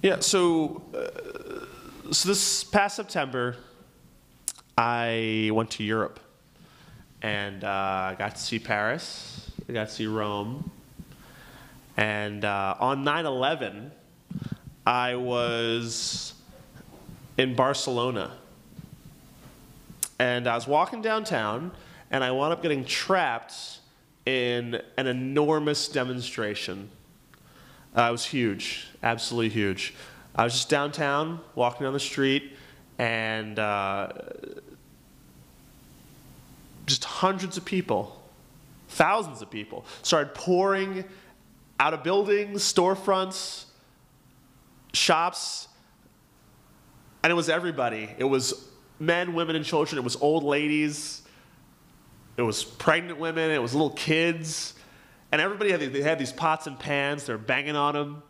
Yeah, so this past September, I went to Europe, and I got to see Paris, I got to see Rome, and on 9/11, I was in Barcelona, and I was walking downtown, and I wound up getting trapped in an enormous demonstration. It was huge, absolutely huge. I was just downtown, walking down the street, and just hundreds of people, thousands of people, started pouring out of buildings, storefronts, shops, and it was everybody. It was men, women, and children. It was old ladies. It was pregnant women. It was little kids. And everybody had these pots and pans. They were banging on them.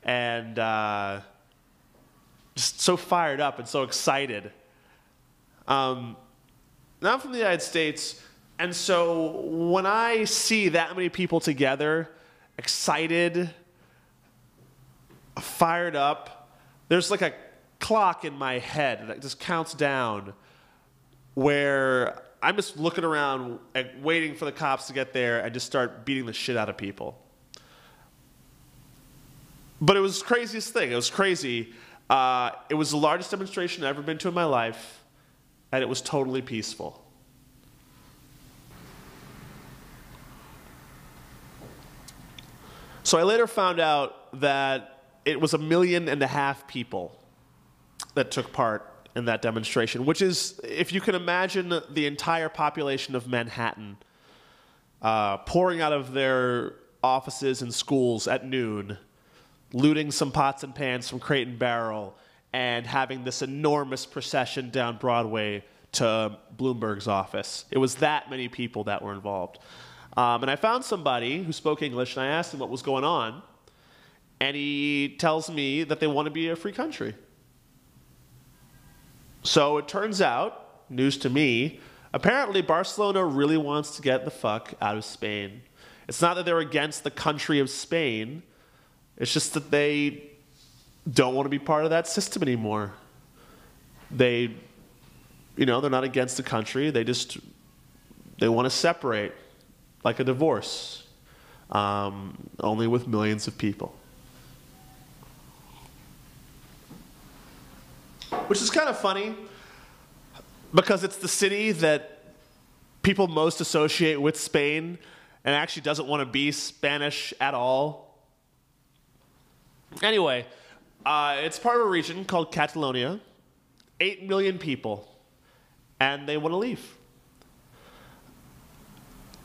And just so fired up and so excited. Now I'm from the United States. And so when I see that many people together, excited, fired up, there's like a clock in my head that just counts down where I'm just looking around and waiting for the cops to get there and just start beating the shit out of people. But it was the craziest thing. It was crazy. It was the largest demonstration I've ever been to in my life, and it was totally peaceful. So I later found out that it was 1.5 million people that took part in that demonstration, which is, if you can imagine the entire population of Manhattan pouring out of their offices and schools at noon, looting some pots and pans from Crate and Barrel, and having this enormous procession down Broadway to Bloomberg's office. It was that many people that were involved. And I found somebody who spoke English, and I asked him what was going on, and he tells me that they want to be a free country. So it turns out, news to me, apparently Barcelona really wants to get the fuck out of Spain. It's not that they're against the country of Spain. It's just that they don't want to be part of that system anymore. They're not against the country. They want to separate, like a divorce, only with millions of people. Which is kind of funny, because it's the city that people most associate with Spain and actually doesn't want to be Spanish at all. Anyway, it's part of a region called Catalonia, 8 million people, and they want to leave.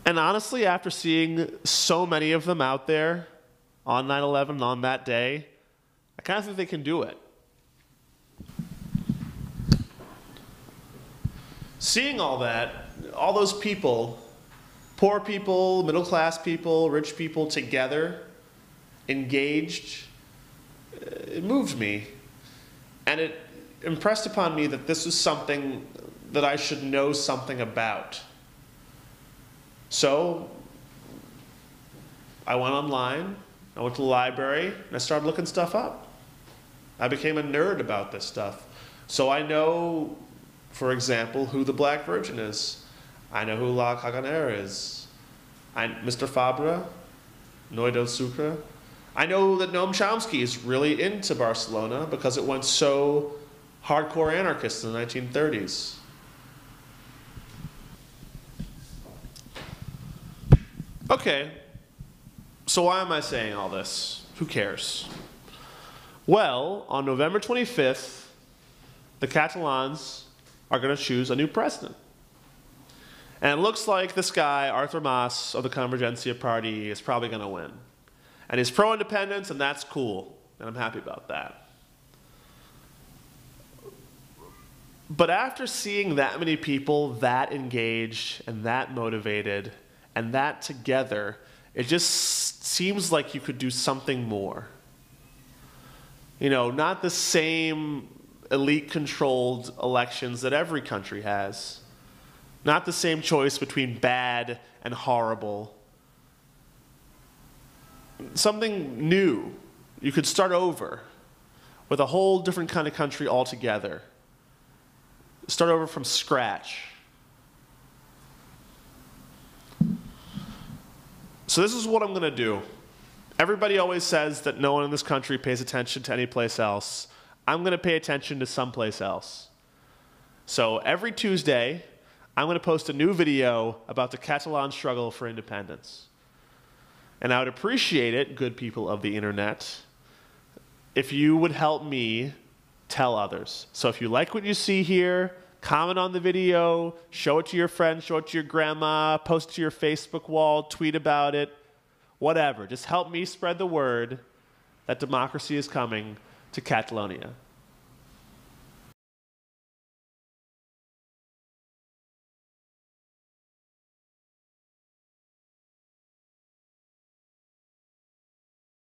And honestly, after seeing so many of them out there on 9/11, on that day, I kind of think they can do it. Seeing all that, all those people, poor people, middle-class people, rich people together, engaged, it moved me. And it impressed upon me that this was something that I should know something about. So I went online, I went to the library, and I started looking stuff up. I became a nerd about this stuff. So I know, for example, who the Black Virgin is. I know who La Caganera is. Mr. Fabra, Noi del Sucre. I know that Noam Chomsky is really into Barcelona because it went so hardcore anarchist in the 1930s. Okay, so why am I saying all this? Who cares? Well, on November 25th, the Catalans are going to choose a new president. And it looks like this guy, Artur Mas, of the Convergencia Party, is probably going to win. And he's pro-independence, and that's cool. And I'm happy about that. But after seeing that many people that engaged and that motivated and that together, it just seems like you could do something more. You know, not the same elite-controlled elections that every country has. Not the same choice between bad and horrible. Something new. You could start over. with a whole different kind of country altogether. Start over from scratch. So this is what I'm going to do. Everybody always says that no one in this country pays attention to any place else. I'm going to pay attention to someplace else. So every Tuesday, I'm going to post a new video about the Catalan struggle for independence. And I would appreciate it, good people of the internet, if you would help me tell others. So if you like what you see here, comment on the video, show it to your friends, show it to your grandma, post it to your Facebook wall, tweet about it, whatever. Just help me spread the word that democracy is coming to Catalonia.